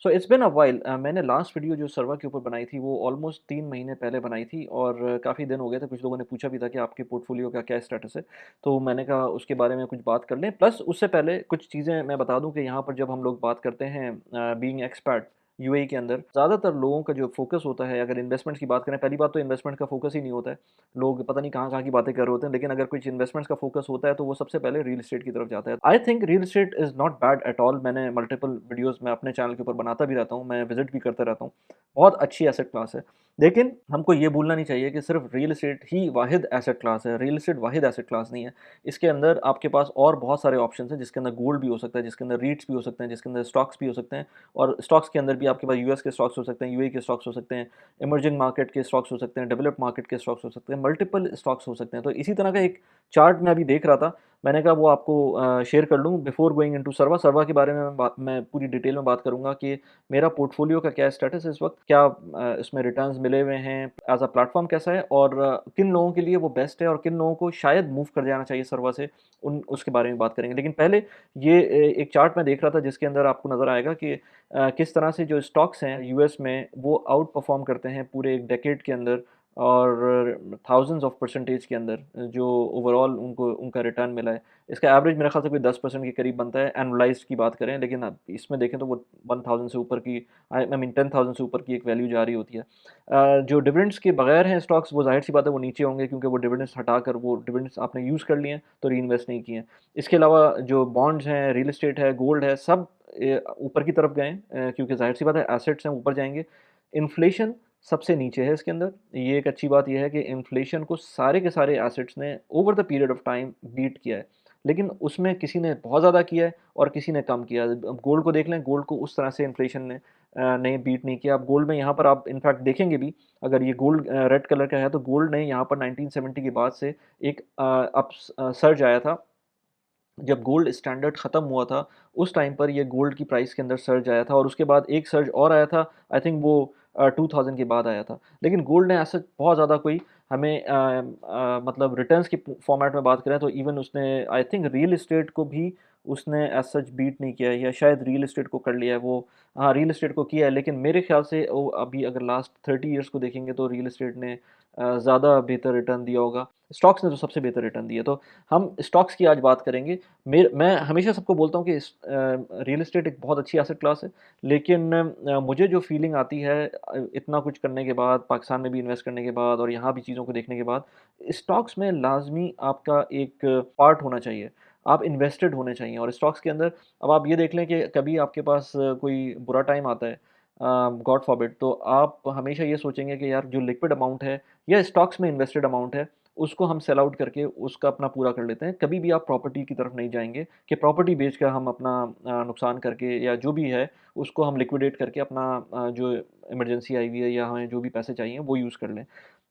So it's been a while. मैंने last video जो सर्वा के ऊपर बनाई थी वो ऑलमोस्ट 3 महीने पहले बनाई थी और काफ़ी दिन हो गए थे। कुछ लोगों ने पूछा भी था कि आपके पोर्टफोलियो का क्या स्टेटस है? तो मैंने कहा उसके बारे में कुछ बात कर लें। प्लस उससे पहले कुछ चीज़ें मैं बता दूँ कि यहाँ पर जब हम लोग बात करते हैं बीइंग एक्सपैट यूएई के अंदर, ज़्यादातर लोगों का जो फ़ोकस होता है, अगर इन्वेस्टमेंट्स की बात करें, पहली बात तो इन्वेस्टमेंट का फ़ोकस ही नहीं होता है। लोग पता नहीं कहाँ-कहाँ की बातें कर रहे होते हैं, लेकिन अगर कुछ इन्वेस्टमेंट्स का फ़ोकस होता है तो वो सबसे पहले रियल एस्टेट की तरफ जाता है। I think real estate is not bad at all. मैंने मल्टीपल वीडियोज़ मैं अपने चैनल के ऊपर बनाता भी रहता हूँ, मैं विज़िट भी करता रहता हूँ। बहुत अच्छी एसेट क्लास है। लेकिन हमको ये भूलना नहीं चाहिए कि सिर्फ़ रियल एस्टेट ही वाहिद एसेट क्लास है। रियल एस्टेट वाहिद एसेट क्लास नहीं है। इसके अंदर आपके पास और बहुत सारे ऑप्शंस हैं, जिसके अंदर गोल्ड भी हो सकता है, जिसके अंदर रीट्स भी हो सकते हैं, जिसके अंदर स्टॉक्स भी हो सकते हैं और स्टॉक्स के अंदर भी आपके पास यूएस के स्टॉक्स हो सकते हैं, यूएई के स्टॉक्स हो सकते हैं, इमर्जिंग मार्केट के स्टॉक्स हो सकते हैं, डेवलप्ड मार्केट के स्टॉक्स हो सकते हैं, मल्टीपल स्टॉक्स हो सकते हैं। तो इसी तरह का एक चार्ट मैं अभी देख रहा था, मैंने कहा वो आपको शेयर कर लूँ बिफोर गोइंग इनटू सर्वा। सर्वा के बारे में मैं पूरी डिटेल में बात करूँगा कि मेरा पोर्टफोलियो का क्या स्टेटस है इस वक़्त, क्या इसमें रिटर्न्स मिले हुए हैं, एज़ अ प्लेटफ़ॉर्म कैसा है और किन लोगों के लिए वो बेस्ट है और किन लोगों को शायद मूव कर जाना चाहिए सर्वा से, उन उसके बारे में बात करेंगे। लेकिन पहले ये एक चार्ट मैं देख रहा था जिसके अंदर आपको नज़र आएगा कि किस तरह से जो स्टॉक्स हैं यूएस में वो आउट परफ़ॉर्म करते हैं पूरे एक डेकेड के अंदर और थाउज़ेंड्स ऑफ परसेंटेज के अंदर जो ओवरऑल उनको उनका रिटर्न मिला है। इसका एवरेज मेरे ख़्याल से कोई 10% के करीब बनता है एनुअलाइज़्ड की बात करें, लेकिन अब इसमें देखें तो वो 1000 से ऊपर की आई मीन 10,000 से ऊपर की एक वैल्यू जा रही होती है। जो डिविडेंड्स के बगैर हैं स्टॉक्स, वो ज़ाहिर-सी बात है वो नीचे होंगे क्योंकि वो डिविडेंड्स हटाकर वो डिविडेंड्स आपने यूज़ कर लिए हैं तो रीइन्वेस्ट नहीं किए हैं। इसके अलावा जो बॉन्ड्स हैं, रियल एस्टेट है, गोल्ड है, सब ऊपर की तरफ गए हैं क्योंकि ज़ाहिर-सी बात है एसेट्स हैं ऊपर जाएँगे। इन्फ्लेशन सबसे नीचे है इसके अंदर। ये एक अच्छी बात ये है कि इन्फ्लेशन को सारे के सारे एसेट्स ने over the period of time beat किया है। लेकिन उसमें किसी ने बहुत ज़्यादा किया है और किसी ने कम किया है। अब गोल्ड को देख लें, गोल्ड को उस तरह से इन्फ्लेशन ने बीट नहीं किया। अब गोल्ड में यहाँ पर आप इनफैक्ट देखेंगे भी, अगर ये गोल्ड रेड कलर का है तो गोल्ड ने यहाँ पर 1970 के बाद से एक सर्ज आया था। जब गोल्ड स्टैंडर्ड ख़त्म हुआ था, उस टाइम पर ये गोल्ड की प्राइस के अंदर सर्ज आया था और उसके बाद एक सर्ज और आया था, आई थिंक वो 2000 के बाद आया था। लेकिन गोल्ड ने ऐसा बहुत ज़्यादा कोई हमें मतलब रिटर्न्स के फॉर्मेट में बात करें तो इवन उसने आई थिंक रियल एस्टेट को भी उसने एज़ सच बीट नहीं किया है या शायद रियल एस्टेट को कर लिया है वो। हाँ, रियल एस्टेट को किया है लेकिन मेरे ख़्याल से वो अभी अगर लास्ट 30 इयर्स को देखेंगे तो रियल एस्टेट ने ज़्यादा बेहतर रिटर्न दिया होगा। स्टॉक्स ने तो सबसे बेहतर रिटर्न दिया। तो हम स्टॉक्स की आज बात करेंगे। मैं हमेशा सबको बोलता हूँ कि रियल एस्टेट एक बहुत अच्छी एसेट क्लास है, लेकिन मुझे जो फीलिंग आती है इतना कुछ करने के बाद, पाकिस्तान में भी इन्वेस्ट करने के बाद और यहाँ भी चीज़ों को देखने के बाद, स्टॉक्स में लाज़मी आपका एक पार्ट होना चाहिए। आप इन्वेस्टेड होने चाहिए और स्टॉक्स के अंदर अब आप ये देख लें कि कभी आपके पास कोई बुरा टाइम आता है, गॉड फॉरबिड, तो आप हमेशा ये सोचेंगे कि यार जो लिक्विड अमाउंट है या स्टॉक्स में इन्वेस्टेड अमाउंट है, उसको हम सेल आउट करके उसका अपना पूरा कर लेते हैं। कभी भी आप प्रॉपर्टी की तरफ नहीं जाएँगे कि प्रॉपर्टी बेचकर हम अपना नुकसान करके या जो भी है, उसको हम लिक्विडेट करके अपना जो इमरजेंसी आई हुई है या हमें जो भी पैसे चाहिए, वो यूज़ कर लें।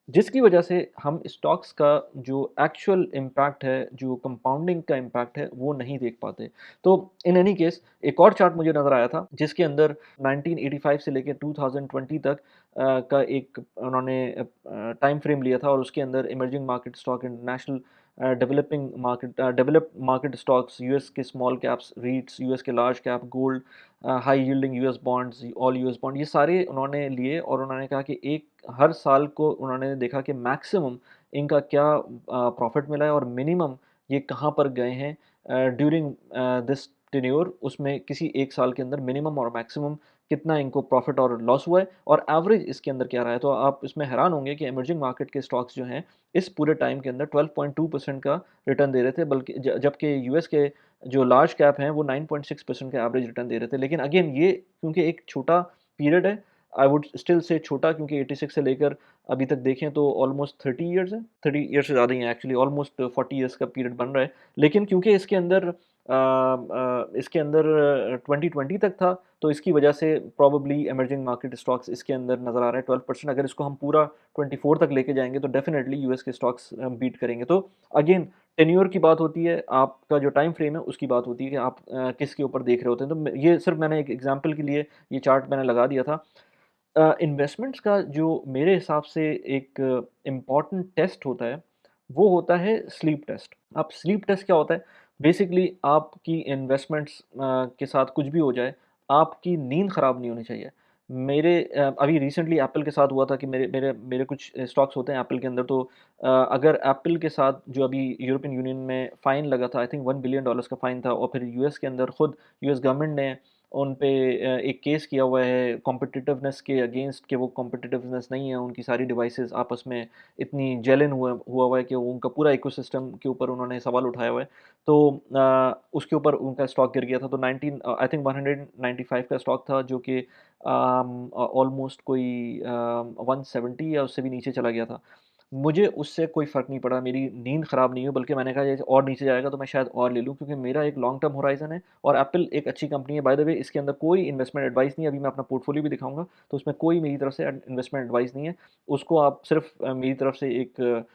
जिसकी वजह से हम स्टॉक्स का जो एक्चुअल इम्पैक्ट है, जो कंपाउंडिंग का इम्पैक्ट है, वो नहीं देख पाते। तो इन एनी केस एक और चार्ट मुझे नज़र आया था, जिसके अंदर 1985 से लेके 2020 तक का एक उन्होंने टाइम फ्रेम लिया था और उसके अंदर emerging market stock, international developed market stocks, US के स्मॉल कैप्स, रीट्स, यूएस के large cap, gold, high yielding US bonds, all US bond, ये सारे उन्होंने लिए और उन्होंने कहा कि एक हर साल को उन्होंने देखा कि मैक्सिमम इनका क्या प्रॉफिट मिला है और मिनिमम ये कहाँ पर गए हैं ड्यूरिंग दिस टेन्योर, उसमें किसी एक साल के अंदर मिनिमम और मैक्सिमम कितना इनको प्रॉफिट और लॉस हुआ है और एवरेज इसके अंदर क्या रहा है। तो आप इसमें हैरान होंगे कि इमर्जिंग मार्केट के स्टॉक्स जो हैं इस पूरे टाइम के अंदर 12.2% का रिटर्न दे रहे थे, बल्कि जबकि यूएस के जो लार्ज कैप हैं वो 9.6% का एवरेज रिटर्न दे रहे थे। लेकिन अगेन ये क्योंकि एक छोटा पीरियड है, आई वुड स्टिल से छोटा, क्योंकि 86 से लेकर अभी तक देखें तो ऑलमोस्ट 30 इयर्स है, 30 इयर्स से ज़्यादा ही है एक्चुअली, ऑलमोस्ट 40 इयर्स का पीरियड बन रहा है। लेकिन क्योंकि इसके अंदर 2020 तक था, तो इसकी वजह से प्रोबेबली इमर्जिंग मार्केट स्टॉक्स इसके अंदर नज़र आ रहा है 12%। अगर इसको हम पूरा 24 तक लेके जाएँगे तो डेफिनिटली यूएस के स्टॉक्स बीट करेंगे। तो अगेन टेन्योर की बात होती है, आपका जो टाइम फ्रेम है उसकी बात होती है कि आप किसके ऊपर देख रहे होते हैं। तो ये सिर्फ मैंने एक एग्जांपल के लिए ये चार्ट मैंने लगा दिया था। इन्वेस्टमेंट्स का जो मेरे हिसाब से एक इम्पॉर्टेंट टेस्ट होता है, वो होता है स्लीप टेस्ट। अब स्लीप टेस्ट क्या होता है? बेसिकली आपकी इन्वेस्टमेंट्स के साथ कुछ भी हो जाए, आपकी नींद ख़राब नहीं होनी चाहिए। अभी रिसेंटली एप्पल के साथ हुआ था कि मेरे मेरे मेरे कुछ स्टॉक्स होते हैं एप्पल के अंदर, तो अगर एप्पल के साथ जो अभी यूरोपियन यूनियन में फ़ाइन लगा था, आई थिंक $1 बिलियन का फ़ाइन था, और फिर यूएस के अंदर खुद यूएस गवर्नमेंट ने उन पे एक केस किया हुआ है कॉम्पिटिटिवनेस के अगेंस्ट, कि वो कॉम्पिटिटिवनेस नहीं है, उनकी सारी डिवाइसेस आपस में इतनी जेलन हुआ है कि वो उनका पूरा इकोसिस्टम के ऊपर उन्होंने सवाल उठाया हुआ है। तो उसके ऊपर उनका स्टॉक गिर गया था, तो 19 आई थिंक 195 का स्टॉक था, जो कि ऑलमोस्ट कोई 170 या उससे भी नीचे चला गया था। मुझे उससे कोई फ़र्क नहीं पड़ा, मेरी नींद ख़राब नहीं हुई, बल्कि मैंने कहा ये और नीचे जाएगा तो मैं शायद और ले लूँ, क्योंकि मेरा एक लॉन्ग टर्म होराइज़न है और एप्पल एक अच्छी कंपनी है। बाय द वे, इसके अंदर कोई इन्वेस्टमेंट एडवाइस नहीं है, अभी मैं अपना पोर्टफोलियो भी दिखाऊँगा, तो उसमें कोई मेरी तरफ से इन्वेस्टमेंट एडवाइस नहीं है। उसको आप सिर्फ़ मेरी तरफ से एक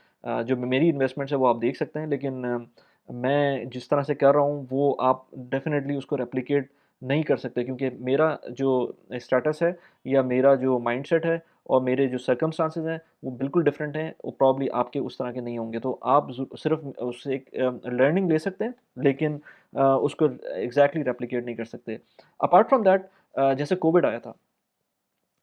जो मेरी इन्वेस्टमेंट्स है वो आप देख सकते हैं, लेकिन मैं जिस तरह से कर रहा हूँ वो आप डेफ़िनेटली उसको रेप्लिकेट नहीं कर सकते, क्योंकि मेरा जो स्टेटस है या मेरा जो माइंडसेट है और मेरे जो सर्कमस्टांसेस हैं वो बिल्कुल डिफरेंट हैं, वो प्रॉब्ली आपके उस तरह के नहीं होंगे। तो आप सिर्फ उससे एक लर्निंग ले सकते हैं, लेकिन उसको एग्जैक्टली रेप्लिकेट नहीं कर सकते। अपार्ट फ्रॉम दैट, जैसे कोविड आया था,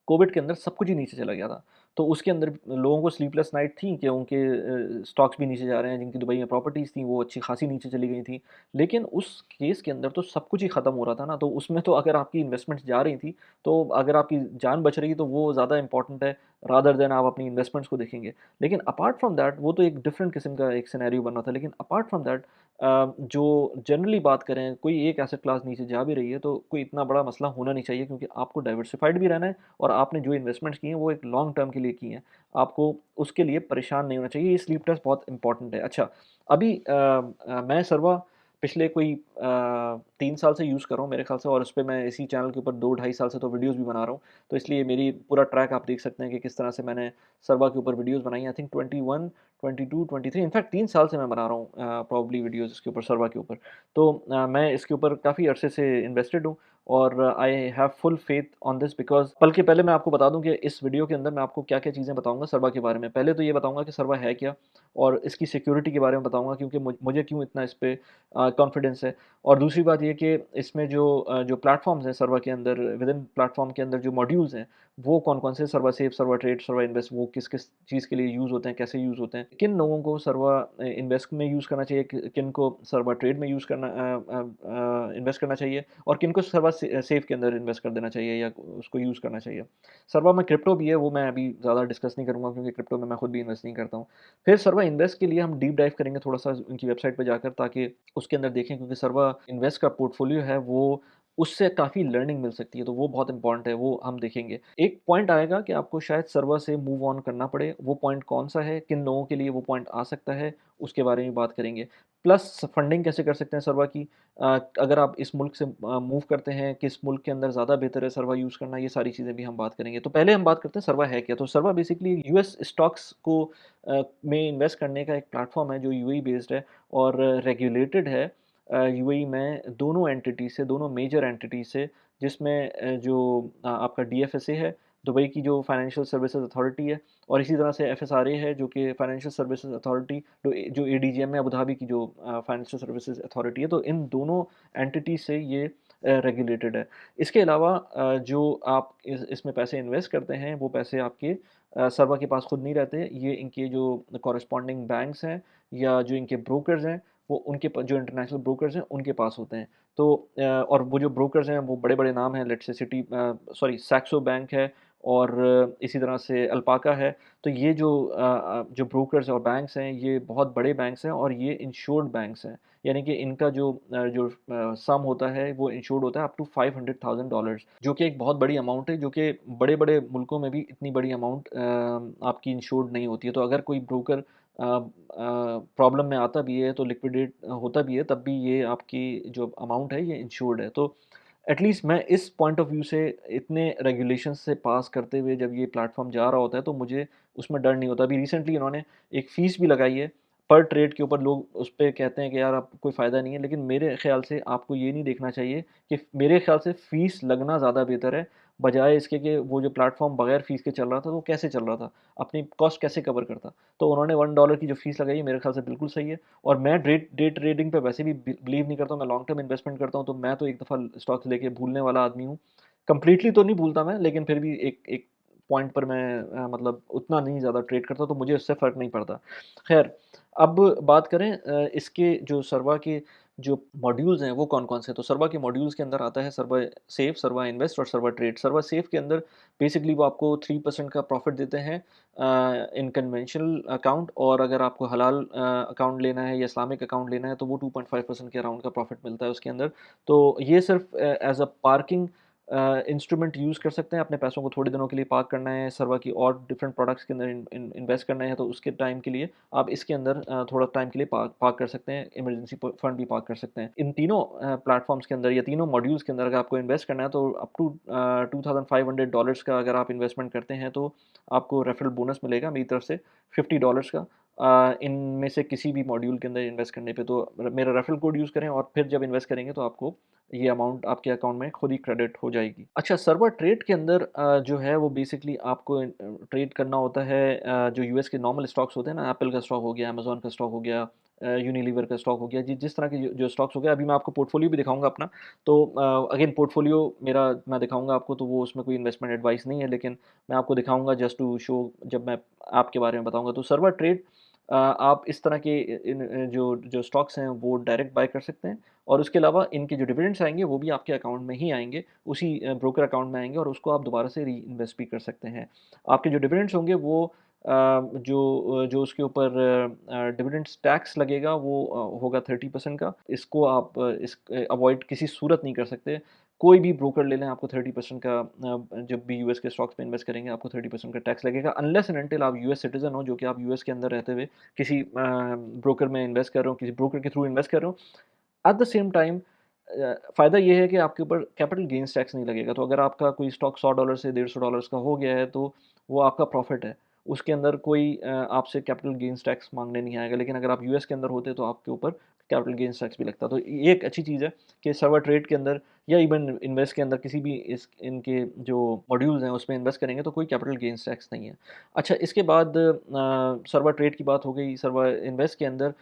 कोविड के अंदर सब कुछ ही नीचे चला गया था। तो उसके अंदर लोगों को स्लीपलेस नाइट थी कि उनके स्टॉक्स भी नीचे जा रहे हैं, जिनकी दुबई में प्रॉपर्टीज़ थी वो अच्छी खासी नीचे चली गई थी। लेकिन उस केस के अंदर तो सब कुछ ही ख़त्म हो रहा था ना, तो उसमें तो अगर आपकी इन्वेस्टमेंट्स जा रही थी, तो अगर आपकी जान बच रही है तो वो ज़्यादा इम्पोर्टेंट है, रादर देन आप अपनी इन्वेस्टमेंट्स को देखेंगे। लेकिन अपार्ट फ्रॉम दैट, वो तो एक डिफरेंट किस्म का एक सिनेरियो बन रहा था। लेकिन अपार्ट फ्रॉम दैट, जो जनरली बात करें, कोई एक एसेट क्लास नीचे जा भी रही है तो कोई इतना बड़ा मसला होना नहीं चाहिए, क्योंकि आपको डाइवर्सिफ़ाइड भी रहना है और आपने जो इन्वेस्टमेंट्स की हैं वो एक लॉन्ग टर्म के लिए की हैं। आपको उसके लिए परेशान नहीं होना चाहिए, ये स्लीप टेस्ट बहुत इम्पोर्टेंट है। अच्छा, अभी मैं सर्वा पिछले कोई 3 साल से यूज़ कर रहा हूँ मेरे ख़्याल से, और उसपे मैं इसी चैनल के ऊपर 2 ढाई साल से तो वीडियोज़ भी बना रहा हूँ। तो इसलिए मेरी पूरा ट्रैक आप देख सकते हैं कि किस तरह से मैंने सर्वा के ऊपर वीडियोज़ बनाई हैं। आई थिंक 21, 22, 23, इनफैक्ट 3 साल से मैं बना रहा हूँ प्रोबब्ली वीडियोज़ इसके ऊपर, सर्वा के ऊपर। तो मैं इसके ऊपर काफ़ी अरसे से इन्वेस्टेड हूँ और I have full faith on this, because बल्कि पहले मैं आपको बता दूँ कि इस वीडियो के अंदर मैं आपको क्या-क्या चीज़ें बताऊँगा सर्वा के बारे में। पहले तो ये बताऊँगा कि सर्वा है क्या, और इसकी सिक्योरिटी के बारे में बताऊँगा, क्योंकि मुझे क्यों इतना इस पे कॉन्फिडेंस है। और दूसरी बात ये कि इसमें जो प्लेटफ़ॉर्म्स हैं सर्वा के अंदर, विदिन प्लेटफ़ॉर्म के अंदर जो मॉड्यूल्स हैं, वो कौन-कौन से, सर्वा सेव, सर्वा ट्रेड, सर्वा इन्वेस्ट, वो किस-किस चीज़ के लिए यूज़ होते हैं, कैसे यूज़ होते हैं, किन लोगों को सर्वा इन्वेस्ट में यूज़ करना चाहिए, किन को सर्वा ट्रेड में इन्वेस्ट करना चाहिए, और किन को सर्वा सेफ के अंदर इन्वेस्ट कर देना चाहिए या उसको यूज़ करना चाहिए। सर्वा में क्रिप्टो भी है, वो मैं अभी ज़्यादा डिस्कस नहीं करूँगा, क्योंकि क्रिप्टो में मैं खुद भी इन्वेस्ट नहीं करता हूँ। फिर सर्वा इन्वेस्ट के लिए हम डीप डाइव करेंगे थोड़ा-सा उनकी वेबसाइट पे जाकर, ताकि उसके अंदर देखें, क्योंकि सर्वा इन्वेस्ट का पोर्टफोलियो है वो, उससे काफ़ी लर्निंग मिल सकती है, तो वो बहुत इम्पोर्टेंट है, वो हम देखेंगे। एक पॉइंट आएगा कि आपको शायद सर्वर से मूव ऑन करना पड़े, वो पॉइंट कौन-सा है, किन लोगों के लिए वो पॉइंट आ सकता है, उसके बारे में बात करेंगे। प्लस फंडिंग कैसे कर सकते हैं सर्वर की, अगर आप इस मुल्क से मूव करते हैं, किस मुल्क के अंदर ज़्यादा बेहतर है सर्वर यूज़ करना, ये सारी चीज़ें भी हम बात करेंगे। तो पहले हम बात करते हैं सर्वर है क्या? तो सर्वर बेसिकली यूएस स्टॉक्स को में इन्वेस्ट करने का एक प्लेटफ़ॉर्म है जो यूएई बेस्ड है और रेगुलेटेड है यूएई में दोनों एंटिटी से, दोनों मेजर एंटिटी से, जिसमें जो आपका डीएफएसए है, दुबई की जो फाइनेंशियल सर्विसेज अथॉरिटी है, और इसी तरह से एफएसआरए है, जो कि फाइनेंशियल सर्विसेज अथॉरिटी, जो एडीजीएम है अबू धाबी की, जो फाइनेंशियल सर्विसेज अथॉरिटी है। तो इन दोनों एंटिटी से ये रेगुलेटेड है। इसके अलावा जो आप इसमें पैसे इन्वेस्ट करते हैं, वो पैसे आपके सर्वर के पास खुद नहीं रहते, ये इनके जो कॉरेस्पॉन्डिंग बैंक्स हैं या जो इनके ब्रोकर्स हैं, वो उनके जो इंटरनेशनल ब्रोकर्स हैं उनके पास होते हैं। तो और वो जो ब्रोकर्स हैं वो बड़े-बड़े नाम हैं, let's say sorry Saxo bank है, और इसी तरह से अल्पाका है। तो ये जो ब्रोकर्स और बैंक्स हैं, ये बहुत बड़े बैंक्स हैं और ये इंश्योर्ड बैंक्स हैं। यानी कि इनका सम होता है वो इंश्योर्ड होता है अप टू $500,000, जो कि एक बहुत बड़ी अमाउंट है, जो कि बड़े-बड़े मुल्कों में भी इतनी बड़ी अमाउंट आपकी इंश्योर्ड नहीं होती है। तो अगर कोई ब्रोकर प्रॉब्लम में आता भी है, तो लिक्विडेट होता भी है, तब भी ये आपकी जो अमाउंट है ये इंश्योर्ड है। तो एटलीस्ट मैं इस पॉइंट ऑफ व्यू से, इतने रेगुलेशंस से पास करते हुए जब ये प्लेटफ़ॉर्म जा रहा होता है, तो मुझे उसमें डर नहीं होता। अभी रिसेंटली इन्होंने एक फ़ीस भी लगाई है, पर ट्रेड के ऊपर लोग उस पे कहते हैं कि यार अब कोई फ़ायदा नहीं है, लेकिन मेरे ख़्याल से आपको ये नहीं देखना चाहिए कि मेरे ख़्याल से फ़ीस लगना ज़्यादा बेहतर है, बजाय इसके कि वो जो प्लेटफ़ॉर्म बगैर फ़ीस के चल रहा था, तो वो कैसे चल रहा था? अपनी कॉस्ट कैसे कवर करता? तो उन्होंने $1 की जो फ़ीस लगाई है, मेरे ख़्याल से बिल्कुल सही है। और मैं डे ट्रेडिंग पे वैसे भी बिलीव नहीं करता हूँ, मैं लॉन्ग टर्म इन्वेस्टमेंट करता हूँ, तो मैं तो एक दफ़ा स्टॉक्स लेके भूलने वाला आदमी हूँ। कंप्लीटली तो नहीं भूलता मैं, लेकिन फिर भी एक एक पॉइंट पर मैं मतलब उतना नहीं ज़्यादा ट्रेड करता, तो मुझे उससे फ़र्क नहीं पड़ता। ख़ैर, अब बात करें इसके जो सर्वा के जो मॉड्यूल्स हैं वो कौन-कौन से हैं? तो सर्वा के मॉड्यूल्स के अंदर आता है सर्वा सेव, सर्वा इन्वेस्ट और सर्वा ट्रेड। सर्वा सेव के अंदर बेसिकली वो आपको 3% का प्रॉफ़िट देते हैं इन कन्वेंशनल अकाउंट, और अगर आपको हलाल अकाउंट लेना है या इस्लामिक अकाउंट लेना है तो वो 2.5% के अराउंड का प्रॉफ़िट मिलता है उसके अंदर। तो ये सिर्फ़ as a parking instrument use कर सकते हैं, अपने पैसों को थोड़े दिनों के लिए पार्क करना है, सर्वा की और डिफरेंट प्रोडक्ट्स के अंदर इन्वेस्ट करना है, तो उसके टाइम के लिए आप इसके अंदर थोड़ा टाइम के लिए पार्क पार्क कर सकते हैं, इमरजेंसी फंड भी पार्क कर सकते हैं। इन तीनों प्लेटफॉर्म्स के अंदर या तीनों मॉड्यूल्स के अंदर अगर आपको इन्वेस्ट करना है तो अप टू $2500 का अगर आप इन्वेस्टमेंट करते हैं तो आपको रेफरल बोनस मिलेगा मेरी तरफ से $50 का। इनमें से किसी भी मॉड्यूल के अंदर इन्वेस्ट करने पे, तो मेरा रेफरल कोड यूज़ करें और फिर जब इन्वेस्ट करेंगे तो आपको ये अमाउंट आपके अकाउंट में खुद ही क्रेडिट हो जाएगी। अच्छा, सर्वर ट्रेड के अंदर जो है वो बेसिकली आपको ट्रेड करना होता है जो यूएस के नॉर्मल स्टॉक्स होते हैं ना, एप्पल का स्टॉक हो गया, अमेज़न का स्टॉक हो गया, यूनिलीवर का स्टॉक हो गया, जिस तरह के जो स्टॉक्स हो गए, अभी मैं आपको पोर्टफोलियो भी दिखाऊँगा अपना। तो अगेन पोर्टफोलियो मेरा मैं दिखाऊँगा आपको, तो वो उसमें कोई इन्वेस्टमेंट एडवाइस नहीं है, लेकिन मैं आपको दिखाऊँगा जस्ट टू शो जब मैं ऐप के बारे में बताऊँगा। तो सर्वर ट्रेड आप इस तरह के जो जो स्टॉक्स हैं वो डायरेक्ट बाय कर सकते हैं, और उसके अलावा इनके जो डिविडेंड्स आएँगे वो भी आपके अकाउंट में ही आएँगे, उसी ब्रोकर अकाउंट में आएँगे, और उसको आप दोबारा से री-इन्वेस्ट भी कर सकते हैं। आपके जो डिविडेंड्स होंगे वो जो उसके ऊपर डिविडेंड्स टैक्स लगेगा वो होगा 30% का। इसको आप अवॉइड किसी सूरत नहीं कर सकते। कोई भी ब्रोकर ले लें, आपको 30% का जब भी यूएस के स्टॉक्स में इन्वेस्ट करेंगे आपको 30% का टैक्स लगेगा, अनलेस एंड अनटिल आप यूएस सिटीज़न हो, जो कि आप यूएस के अंदर रहते हुए किसी ब्रोकर में इन्वेस्ट कर रहे हो, किसी ब्रोकर के थ्रू इन्वेस्ट कर रहे हो। एट द सेम टाइम फ़ायदा ये है कि आपके ऊपर कैपिटल गेन्स टैक्स नहीं लगेगा। तो अगर आपका कोई स्टॉक $100 से $150 का हो गया है, तो वो आपका प्रॉफ़िट है। उसके अंदर कोई आपसे कैपिटल गेन्स टैक्स माँगने नहीं आएगा। लेकिन अगर आप यूएस के अंदर होते तो आपके ऊपर कैपिटल गेन्स टैक्स भी लगता। तो ये एक अच्छी चीज़ है कि सर्वर ट्रेड के अंदर या इवन इन्वेस्ट के अंदर किसी भी इस इनके जो मॉड्यूल्स हैं उसमें इन्वेस्ट करेंगे तो कोई कैपिटल गेन्स टैक्स नहीं है। अच्छा, इसके बाद सर्वर ट्रेड की बात हो गई। सर्वर इन्वेस्ट के अंदर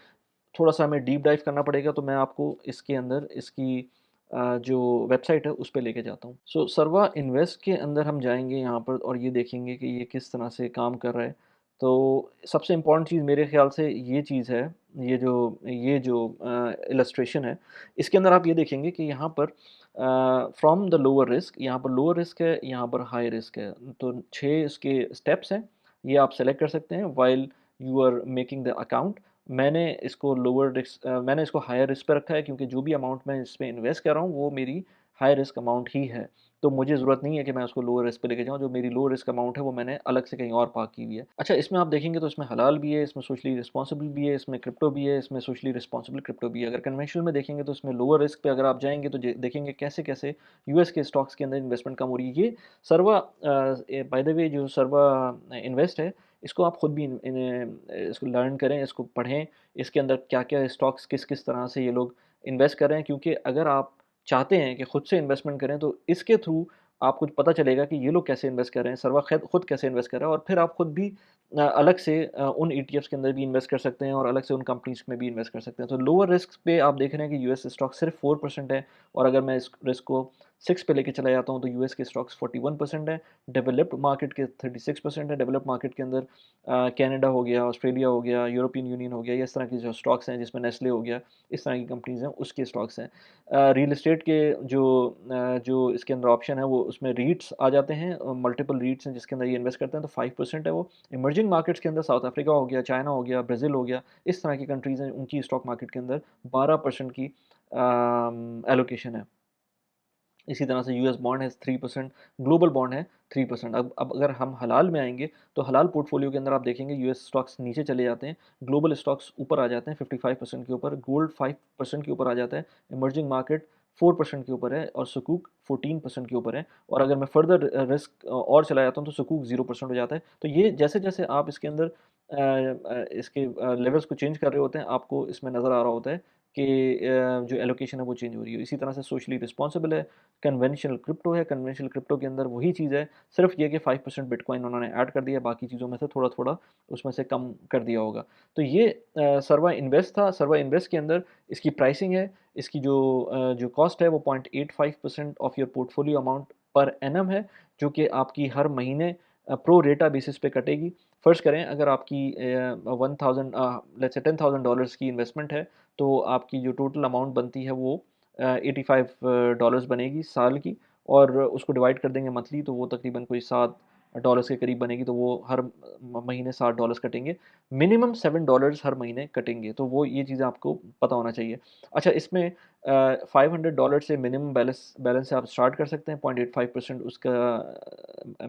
थोड़ा-सा हमें डीप डाइव करना पड़ेगा, तो मैं आपको इसके अंदर इसकी जो वेबसाइट है उस पे लेके जाता हूँ। सो सर्वा इन्वेस्ट के अंदर हम जाएँगे यहाँ पर और ये देखेंगे कि ये किस तरह से काम कर रहा है। तो सबसे इम्पोर्टेंट चीज़ मेरे ख़्याल से ये चीज़ है, ये जो इलस्ट्रेशन है, इसके अंदर आप ये देखेंगे कि यहाँ पर फ्रॉम द लोअर रिस्क, यहाँ पर लोअर रिस्क है, यहाँ पर हाई रिस्क है। तो 6 इसके स्टेप्स हैं, ये आप सेलेक्ट कर सकते हैं while you are making the account. मैंने इसको हायर रिस्क पे रखा है, क्योंकि जो भी अमाउंट मैं इसमें इन्वेस्ट कर रहा हूँ वो मेरी हाई रिस्क अमाउंट ही है। तो मुझे ज़रूरत नहीं है कि मैं उसको लोअर रिस्क पे लेके जाऊँ, जो मेरी लो रिस्क अमाउंट है वो मैंने अलग से कहीं और पार्क की हुई है। अच्छा, इसमें आप देखेंगे तो इसमें हलाल भी है, इसमें सोशली रिस्पॉन्सिबल भी है, इसमें क्रिप्टो भी है, इसमें सोशली रिस्पॉन्सिबल क्रिप्टो भी है। अगर कन्वेंशनल में देखेंगे तो इसमें लोअर रिस्क पे अगर आप जाएँगे तो देखेंगे कैसे-कैसे यूएस के स्टॉक्स के अंदर इन्वेस्टमेंट कम हो रही है। ये सर्वा बाय द वे जो सर्वा इन्वेस्ट है, इसको आप खुद भी इसको लर्न करें, इसको पढ़ें, इसके अंदर क्या-क्या स्टॉक्स किस-किस तरह से ये लोग इन्वेस्ट कर रहे हैं, क्योंकि अगर आप चाहते हैं कि खुद से इन्वेस्टमेंट करें तो इसके थ्रू आपको पता चलेगा कि ये लोग कैसे इन्वेस्ट कर रहे हैं, सर्वा खुद कैसे इन्वेस्ट कर रहा है, और फिर आप खुद भी अलग से उन ईटीएफ्स के अंदर भी इन्वेस्ट कर सकते हैं और अलग से उन कंपनीज़ में भी इन्वेस्ट कर सकते हैं। तो लोअर रिस्क पे आप देख रहे हैं कि यूएस स्टॉक सिर्फ 4% है, और अगर मैं इस रिस्क को 6 पे लेके चला जाता हूँ तो यूएस के स्टॉक्स 41% है, डेवलप्ड मार्केट के 36% है। डेवलप्ड मार्केट के अंदर कनाडा हो गया, ऑस्ट्रेलिया हो गया, यूरोपियन यूनियन हो गया, ये इस तरह के जो स्टॉक्स हैं, जिसमें नेस्ले हो गया, इस तरह की कंपनीज़ हैं, उसके स्टॉक्स हैं। रियल एस्टेट के जो इसके अंदर ऑप्शन है, वो उसमें रीट्स आ जाते हैं, मल्टीपल रीट्स हैं जिसके अंदर ये इन्वेस्ट करते हैं, तो 5% है वो। इमर्जिंग मार्केट्स के अंदर साउथ अफ्रीका हो गया, चाइना हो गया, ब्राज़ील हो गया, इस तरह की कंट्रीज़ हैं, उनकी स्टॉक मार्केट के अंदर 12% की एलोकेशन है। इसी तरह से यूएस बॉन्ड है 3%, ग्लोबल बॉन्ड है 3%। अब अगर हम हलाल में आएँगे, तो हलाल पोर्टफोलियो के अंदर आप देखेंगे यूएस स्टॉक्स नीचे चले जाते हैं, ग्लोबल स्टॉक्स ऊपर आ जाते हैं 55% के ऊपर, गोल्ड 5% के ऊपर आ जाता है, इमर्जिंग मार्केट 4% के ऊपर है, और सुकूक 14% के ऊपर है। और अगर मैं फर्दर रिस्क और चला जाता हूँ तो सुकूक 0% हो जाता है। तो ये जैसे-जैसे आप इसके अंदर इसके लेवल्स को चेंज कर रहे होते हैं, आपको इसमें नज़र आ रहा होता है कि जो एलोकेशन है वो चेंज हो रही है। इसी तरह से सोशली रिस्पॉन्सिबल है, कन्वेंशनल क्रिप्टो है, कन्वेंशनल क्रिप्टो के अंदर वही चीज़ है, सिर्फ ये कि 5% बिटकॉइन उन्होंने ऐड कर दिया, बाकी चीज़ों में से थोड़ा-थोड़ा उसमें से कम कर दिया होगा। तो ये सर्वा इन्वेस्ट था। सर्वा इन्वेस्ट के अंदर इसकी प्राइसिंग है, इसकी जो कॉस्ट है वो 0.85% of your portfolio amount per annum है, जो कि आपकी हर महीने प्रो रेटा बेसिस पे कटेगी। फ़र्ज़ करें अगर आपकी 1000 लेट्स से $10,000 की इन्वेस्टमेंट है, तो आपकी जो टोटल अमाउंट बनती है वो $85 बनेगी साल की, और उसको डिवाइड कर देंगे मंथली, तो वो तकरीबन कोई $7 के करीब बनेगी, तो वो हर महीने $7 कटेंगे। मिनिमम $7 हर महीने कटेंगे, तो वो ये चीज़ें आपको पता होना चाहिए। अच्छा, इसमें $500 से मिनिमम बैलेंस बैलेंस से आप स्टार्ट कर सकते हैं, 0.85% उसका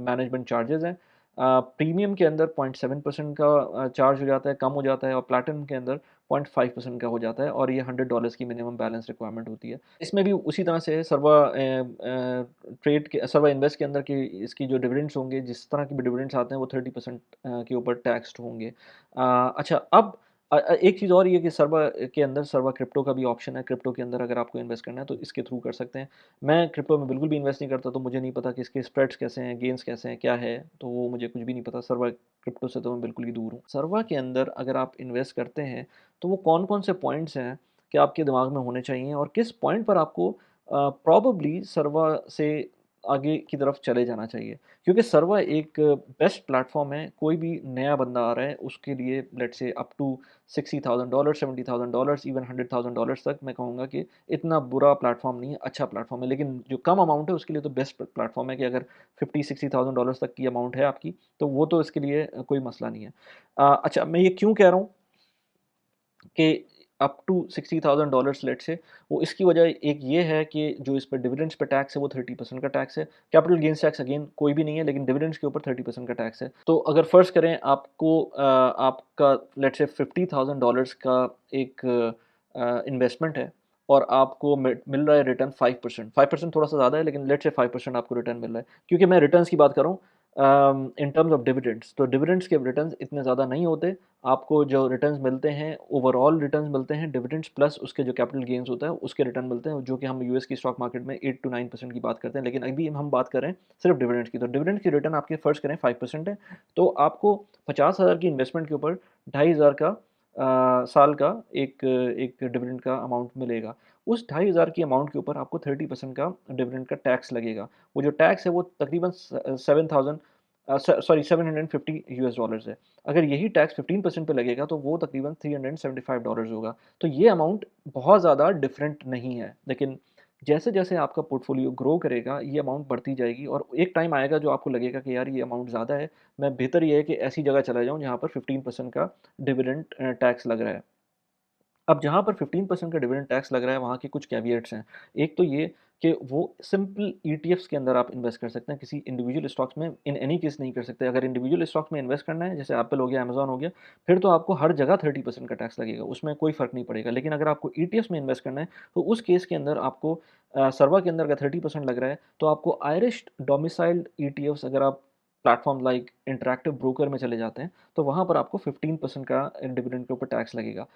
मैनेजमेंट चार्जेज़ हैं। प्रीमियम के अंदर 0.7% का चार्ज हो जाता है, कम हो जाता है, और प्लैटिनम के अंदर 0.5% का हो जाता है, और ये $100 की मिनिमम बैलेंस रिक्वायरमेंट होती है। इसमें भी उसी तरह से है, सर्वा ट्रेड के सर्वा इन्वेस्ट के अंदर की इसकी जो डिविडेंड्स होंगे, जिस तरह के भी डिविडेंड्स आते हैं वो 30% के ऊपर टैक्स्ड होंगे। अच्छा, अब एक चीज़ और ये कि सर्वा के अंदर सर्वा क्रिप्टो का भी ऑप्शन है। क्रिप्टो के अंदर अगर आपको इन्वेस्ट करना है तो इसके थ्रू कर सकते हैं। मैं क्रिप्टो में बिल्कुल भी इन्वेस्ट नहीं करता, तो मुझे नहीं पता कि इसके स्प्रेड्स कैसे हैं, गेन्स कैसे हैं, क्या है, तो वो मुझे कुछ भी नहीं पता। सर्वा क्रिप्टो से तो मैं बिल्कुल ही दूर हूँ। सर्वा के अंदर अगर आप इन्वेस्ट करते हैं, तो वो कौन-कौन से पॉइंट्स हैं कि आपके दिमाग में होने चाहिए, और किस पॉइंट पर आपको प्रोबेबली सर्वा से आगे की तरफ चले जाना चाहिए। क्योंकि सर्वा एक बेस्ट प्लेटफ़ॉर्म है, कोई भी नया बंदा आ रहा है उसके लिए, let's say up to $60,000, $70,000, even $100,000 तक मैं कहूँगा कि इतना बुरा प्लेटफ़ॉर्म नहीं है, अच्छा प्लेटफ़ॉर्म है। लेकिन जो कम अमाउंट है उसके लिए तो बेस्ट प्लेटफ़ॉर्म है, कि अगर $50,000-$60,000 तक की अमाउंट है आपकी, तो वो तो इसके लिए कोई मसला नहीं है। अच्छा, मैं ये क्यों कह रहा हूँ कि अप टू $60,000 लेट्स से, वो इसकी वजह एक ये है कि जो इस पे डिविडेंड्स पे टैक्स है वो 30% का टैक्स है। कैपिटल गेन्स टैक्स अगेन कोई भी नहीं है, लेकिन डिविडेंड्स के ऊपर 30% का टैक्स है। तो अगर फ़र्ज़ करें आपको आपका लेट्स से $50,000 का एक इन्वेस्टमेंट है, और आपको मिल रहा है रिटर्न 5%। 5% थोड़ा-सा ज़्यादा है, लेकिन लेट्स से 5% आपको रिटर्न मिल रहा है। क्योंकि मैं रिटर्न्स की बात कर रहा हूँ इन टर्म्स ऑफ डिविडेंड्स, तो डिविडेंड्स के रिटर्न्स इतने ज़्यादा नहीं होते। आपको जो रिटर्न्स मिलते हैं, ओवरऑल रिटर्न्स मिलते हैं, डिविडेंड्स प्लस उसके जो कैपिटल गेन्स होता है उसके रिटर्न मिलते हैं, जो कि हम यूएस की स्टॉक मार्केट में 8 टू 9% की बात करते हैं, लेकिन अभी हम बात कर रहे हैं सिर्फ डिविडेंड्स की। तो डिविडेंड्स की रिटर्न आपके फ़र्ज़ करें 5% है, तो आपको 50,000 की इन्वेस्टमेंट के ऊपर 2,500 का साल का एक एक डिविडेंड का अमाउंट मिलेगा। उस 2,500 की अमाउंट के ऊपर आपको 30% का डिविडेंड का टैक्स लगेगा। वो जो टैक्स है वो तकरीबन 7,000 सॉरी $750 है। अगर यही टैक्स 15% पे लगेगा, तो वो तकरीबन $375 होगा। तो ये अमाउंट बहुत ज़्यादा डिफरेंट नहीं है, लेकिन जैसे-जैसे आपका पोर्टफोलियो ग्रो करेगा, ये अमाउंट बढ़ती जाएगी, और एक टाइम आएगा जो आपको लगेगा कि यार ये अमाउंट ज़्यादा है, मैं बेहतर ये है कि ऐसी जगह चला जाऊँ जहाँ पर 15% का डिविडेंड टैक्स लग रहा है। अब जहाँ पर 15% का डिविडेंड टैक्स लग रहा है, वहाँ के कुछ कैविएट्स हैं। एक तो ये कि वो सिंपल ईटीएफ्स के अंदर आप इन्वेस्ट कर सकते हैं, किसी इंडिविजुअल स्टॉक्स में इन एनी केस नहीं कर सकते। अगर इंडिविजुअल स्टॉक्स में इन्वेस्ट करना है, जैसे एप्पल हो गया, अमेज़न हो गया, फिर तो आपको हर जगह 30% का टैक्स लगेगा, उसमें कोई फ़र्क नहीं पड़ेगा। लेकिन अगर आपको ईटीएफ्स में इन्वेस्ट करना है, तो उस केस के अंदर आपको सर्वा के अंदर अगर 30% लग रहा है, तो आपको आयरिश डोमिसाइल्ड ईटीएफ्स, अगर आप प्लेटफ़ॉर्म लाइक इंटरैक्टिव ब्रोकर में चले जाते हैं, तो वहाँ पर आपको 15% का डिविडेंड के ऊपर टैक्स लगेगा।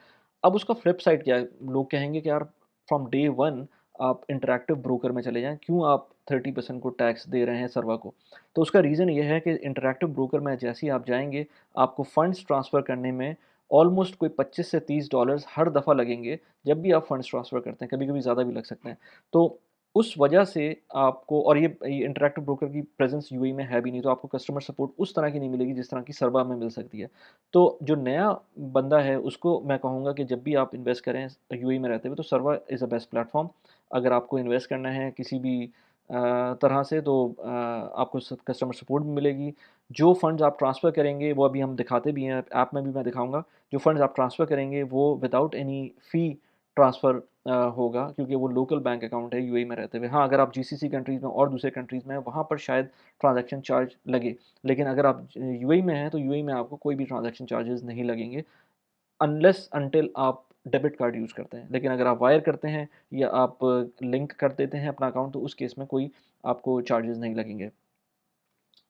अब उसका फ्लिप साइड क्या है? लोग कहेंगे कि यार फ्रॉम डे 1 आप इंटरैक्टिव ब्रोकर में चले जाएँ, क्यों आप 30% को टैक्स दे रहे हैं सर्वा को? तो उसका रीज़न ये है कि इंटरैक्टिव ब्रोकर में जैसे ही आप जाएँगे, आपको फंड्स ट्रांसफ़र करने में ऑलमोस्ट कोई 25 से $30 हर दफ़ा लगेंगे, जब भी आप फंड्स ट्रांसफ़र करते हैं, कभी-कभी ज़्यादा भी लग सकते हैं। तो उस वजह से आपको, और ये इंटरैक्टिव ब्रोकर की प्रेज़ेंस यूएई में है भी नहीं, तो आपको कस्टमर सपोर्ट उस तरह की नहीं मिलेगी जिस तरह की सर्वा में मिल सकती है। तो जो नया बंदा है उसको मैं कहूँगा कि जब भी आप इन्वेस्ट करें यूएई में रहते हुए, तो सर्वा इज़ अ बेस्ट प्लेटफ़ॉर्म। अगर आपको इन्वेस्ट करना है किसी भी तरह से, तो आपको कस्टमर सपोर्ट भी मिलेगी। जो फंड्स आप ट्रांसफ़र करेंगे वो अभी हम दिखाते भी हैं, ऐप में भी मैं दिखाऊँगा। जो फंड्स आप ट्रांसफ़र करेंगे वो विदाउट एनी फ़ी ट्रांसफ़र होगा, क्योंकि वो लोकल बैंक अकाउंट है यूएई में रहते हुए। हाँ, अगर आप जीसीसी कंट्रीज़ में और दूसरे कंट्रीज़ में हैं, वहाँ पर शायद ट्रांज़ैक्शन चार्ज लगे। लेकिन अगर आप यूएई में हैं, तो यूएई में आपको कोई भी ट्रांज़ैक्शन चार्जेज़ नहीं लगेंगे, अनलेस अंटिल आप डेबिट कार्ड यूज़ करते हैं। लेकिन अगर आप वायर करते हैं या आप लिंक कर देते हैं अपना अकाउंट, तो उस केस में कोई आपको चार्जेज़ नहीं लगेंगे।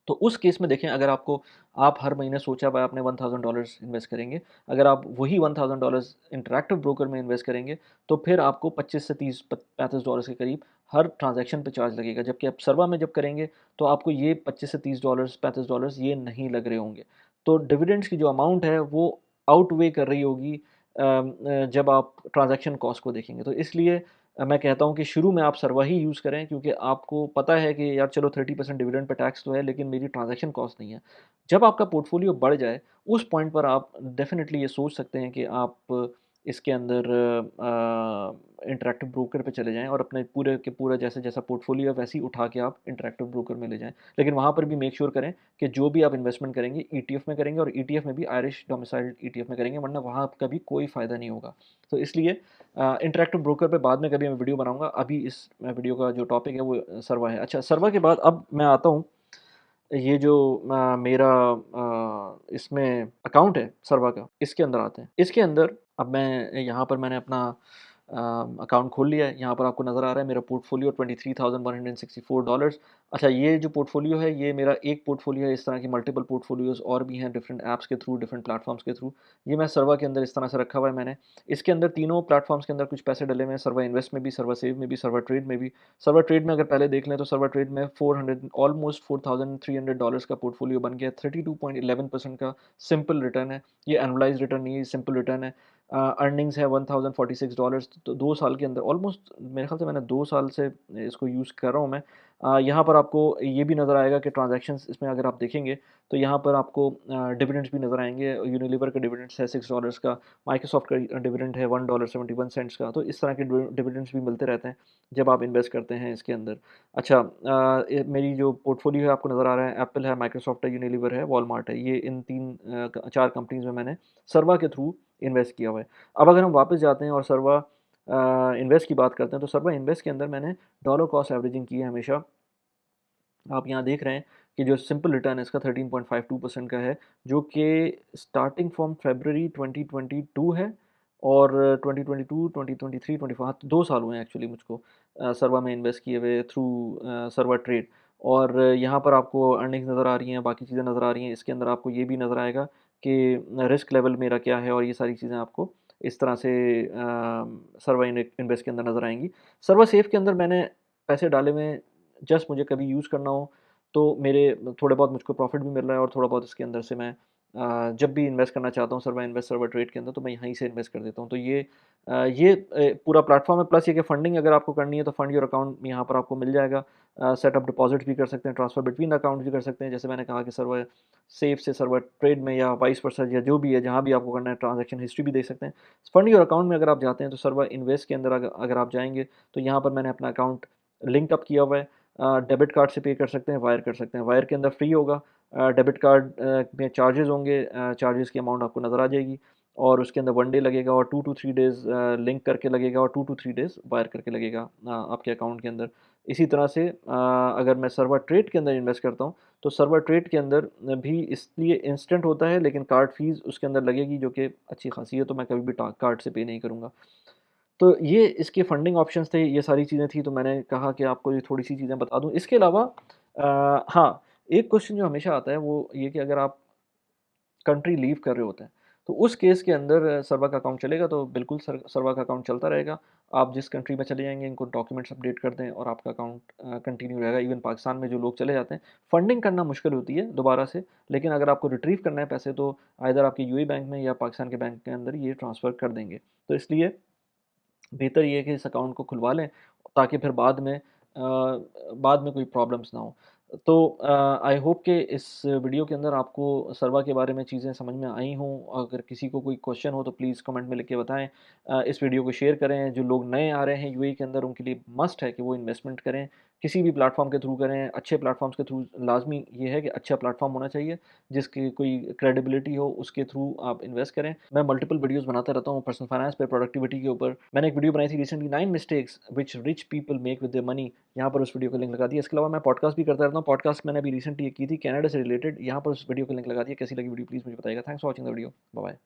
तो उस केस में देखें, अगर आप हर महीने सोचा हुआ है आपने $1000 इन्वेस्ट करेंगे, अगर आप वही $1000 इंटरैक्टिव ब्रोकर में इन्वेस्ट करेंगे, तो फिर आपको 25 से 30 $35 के करीब हर ट्रांज़ैक्शन पे चार्ज लगेगा। जबकि आप सर्वा में जब करेंगे, तो आपको ये 25 से $30 $35 ये नहीं लग रहे होंगे। तो डिविडेंड्स की जो अमाउंट है, वो आउटवे कर रही होगी जब आप ट्रांज़ैक्शन कॉस्ट को देखेंगे। तो इसलिए मैं कहता हूँ कि शुरू में आप सर्वा ही यूज़ करें, क्योंकि आपको पता है कि यार चलो 30% डिविडेंड पे टैक्स तो है, लेकिन मेरी ट्रांज़ैक्शन कॉस्ट नहीं है। जब आपका पोर्टफ़ोलियो बढ़ जाए, उस पॉइंट पर आप डेफ़िनिटली ये सोच सकते हैं कि आप इसके अंदर इंटरैक्टिव ब्रोकर पे चले जाएँ और अपने पूरे के पूरा जैसा पोर्टफ़ोलियो है वैसे ही उठा के आप इंटरैक्टिव ब्रोकर में ले जाएँ। लेकिन वहाँ पर भी मेक श्योर करें कि जो भी आप इन्वेस्टमेंट करेंगे ईटीएफ में करेंगे, और ईटीएफ में भी आयरिश डोमिसाइल्ड ईटीएफ में करेंगे, वरना वहाँ आपका भी कोई फ़ायदा नहीं होगा। तो इसलिए इंटरैक्टिव ब्रोकर पे बाद में कभी मैं वीडियो बनाऊँगा। अभी इस वीडियो का जो टॉपिक है वो सर्वा है। अच्छा, सर्वा के बाद अब मैं आता हूँ, ये जो मेरा इसमें अकाउंट है सर्वा का, इसके अंदर आते हैं। इसके अंदर अब मैं यहाँ पर मैंने अपना अकाउंट खोल लिया है। यहाँ पर आपको नज़र आ रहा है मेरा पोर्टफोलियो $23,164। अच्छा, ये जो पोर्टफोलियो है, ये मेरा एक पोर्टफोलियो है। इस तरह की मल्टीपल पोर्टफोलियोज़ और भी हैं डिफरेंट ऐप्स के थ्रू, डिफरेंट प्लेटफॉर्म्स के थ्रू। ये मैं सर्वा के अंदर इस तरह से रखा हुआ है मैंने। इसके अंदर तीनों प्लेटफॉर्म्स के अंदर कुछ पैसे डले हुए हैं, सर्वा इन्वेस्ट में भी, सर्वा सेव में भी, सर्वा ट्रेड में भी। सर्वा ट्रेड में अगर पहले देख लें, तो सर्वा ट्रेड में 400 ऑलमोस्ट $4,300 का पोर्टफोलियो बन गया। 32.11% का सिंपल रिटर्न है। ये एनुअलाइज़्ड रिटर्न नहीं है, सिंपल रिटर्न है। अर्निंग्स है $1046। तो 2 साल के अंदर ऑलमोस्ट मेरे ख़्याल से मैंने 2 साल से इसको यूज़ कर रहा हूँ मैं। यहाँ पर आपको ये भी नज़र आएगा कि ट्रांज़ैक्शंस इसमें अगर आप देखेंगे, तो यहाँ पर आपको डिविडेंड्स भी नज़र आएँगे। यूनिलीवर का डिविडेंड्स है $6 का, माइक्रोसॉफ्ट का डिविडेंड है $1.71 का। तो इस तरह के डिविडेंड्स भी मिलते रहते हैं जब आप इन्वेस्ट करते हैं इसके अंदर। अच्छा, मेरी जो पोर्टफोलियो है आपको नज़र आ रहा है, एप्पल है, माइक्रोसॉफ्ट है, यूनिलीवर है, वॉलमार्ट है। ये इन 4 कंपनीज़ में मैंने सर्वा के थ्रू इन्वेस्ट किया हुआ है। अब अगर हम वापस जाते हैं और सर्वा इन्वेस्ट की बात करते हैं, तो सर्वा इन्वेस्ट के अंदर मैंने डॉलर कॉस्ट एवरेजिंग की है हमेशा। आप यहाँ देख रहे हैं कि जो सिंपल रिटर्न है इसका 13.52% का है, जो कि स्टार्टिंग फ्रॉम फरवरी 2022 है, और 2022, 2023, 24, हाँ, 2 साल हुए हैं एक्चुअली मुझको सर्वा में इन्वेस्ट किए हुए थ्रू सर्वा ट्रेड। और यहाँ पर आपको अर्निंग्स नज़र आ रही हैं, बाकी चीज़ें नज़र आ रही हैं। इसके अंदर आपको ये भी नज़र आएगा कि रिस्क लेवल मेरा क्या है, और ये सारी चीज़ें आपको इस तरह से सर्वा इन्वेस्ट के अंदर नज़र आएँगी। सर्वा सेफ के अंदर मैंने पैसे डाले हुए हैं, जस्ट मुझे कभी यूज़ करना हो, तो मेरे थोड़े बहुत मुझको प्रॉफ़िट भी मिल रहा है, और थोड़ा बहुत इसके अंदर से मैं जब भी इन्वेस्ट करना चाहता हूँ सर्वा इन्वेस्ट, सर्वा ट्रेड के अंदर, तो मैं यहीं से इन्वेस्ट कर देता हूँ। तो ये पूरा प्लेटफ़ॉर्म है, प्लस ये कि फंडिंग अगर आपको करनी है, तो फंड योर अकाउंट यहाँ पर आपको मिल जाएगा। सेटअप डिपॉज़िट्स भी कर सकते हैं, ट्रांसफ़र बिटवीन अकाउंट्स भी कर सकते हैं। जैसे मैंने कहा कि सर्वा सेफ से सर्वा ट्रेड में, या वाइस वर्सा, या जो भी है, जहाँ भी आपको करना है, ट्रांज़ैक्शन हिस्ट्री भी देख सकते हैं। फंड योर अकाउंट में अगर आप जाते हैं, तो सर्वा इन्वेस्ट के अंदर अगर आप जाएँगे, तो यहाँ पर मैंने अपना अकाउंट लिंक अप किया हुआ है। डेबिट कार्ड से पे कर सकते हैं, वायर कर सकते हैं। वायर के अंदर फ्री होगा, डेबिट कार्ड में चार्जेज़ होंगे, चार्जेज़ की अमाउंट आपको नज़र आ जाएगी, और उसके अंदर 1 डे लगेगा, और 2 टू 3 डेज़ लिंक करके लगेगा, और 2 टू 3 डेज़ वायर करके लगेगा आपके अकाउंट के अंदर। इसी तरह से अगर मैं सर्वा ट्रेड के अंदर इन्वेस्ट करता हूँ, तो सर्वा ट्रेड के अंदर भी इसलिए इंस्टेंट होता है, लेकिन कार्ड फ़ीस उसके अंदर लगेगी, जो कि अच्छी खासी है, तो मैं कभी भी टा कार्ड से पे नहीं करूँगा। तो ये इसके फंडिंग ऑप्शंस थे, ये सारी चीज़ें थी, तो मैंने कहा कि आपको ये थोड़ी-सी चीज़ें बता दूँ। इसके अलावा हाँ, एक क्वेश्चन जो हमेशा आता है वो ये कि अगर आप कंट्री लीव कर रहे होते हैं, तो उस केस के अंदर सर्वा का अकाउंट चलेगा? तो बिल्कुल सर्वा का अकाउंट चलता रहेगा। आप जिस कंट्री में चले जाएँगे, इनको डॉक्यूमेंट्स अपडेट कर दें, और आपका अकाउंट कंटिन्यू रहेगा। इवन पाकिस्तान में जो लोग चले जाते हैं, फंडिंग करना मुश्किल होती है दोबारा से, लेकिन अगर आपको रिट्रीव करना है पैसे, तो आइदर आपके यूएई बैंक में या पाकिस्तान के बैंक के अंदर ये ट्रांसफ़र कर देंगे। तो इसलिए बेहतर ये है कि इस अकाउंट को खुलवा लें, ताकि फिर बाद में कोई प्रॉब्लम्स ना हो। तो आई होप कि इस वीडियो के अंदर आपको सर्वा के बारे में चीज़ें समझ में आई हों। अगर किसी को कोई क्वेश्चन हो, तो प्लीज़ कमेंट में लिख के बताएँ। इस वीडियो को शेयर करें। जो लोग नए आ रहे हैं यूएई के अंदर, उनके लिए मस्ट है कि वो इन्वेस्टमेंट करें, किसी भी प्लेटफ़ॉर्म के थ्रू करें, अच्छे प्लेटफ़ॉर्म्स के थ्रू। लाज़मी ये है कि अच्छा प्लेटफ़ॉर्म होना चाहिए, जिसकी कोई क्रेडिबिलिटी हो, उसके थ्रू आप इन्वेस्ट करें। मैं मल्टीपल वीडियोज़ बनाता रहता हूँ पर्सनल फाइनेंस पे, प्रोडक्टिविटी के ऊपर। मैंने एक वीडियो बनाई थी recently, 9 mistakes which rich people make with their money. यहाँ पर उस वीडियो का लिंक लगा दिया। इसके अलावा मैं पॉडकास्ट भी करता रहता हूँ। पॉडकास्ट मैंने अभी रिसेंटली एक की थी कनाडा से रिलेटेड, यहाँ पर उस वीडियो का लिंक लगा दिया। कैसी लगी वीडियो प्लीज़ मुझे बताइएगा। Thanks for watching the video. Bye bye.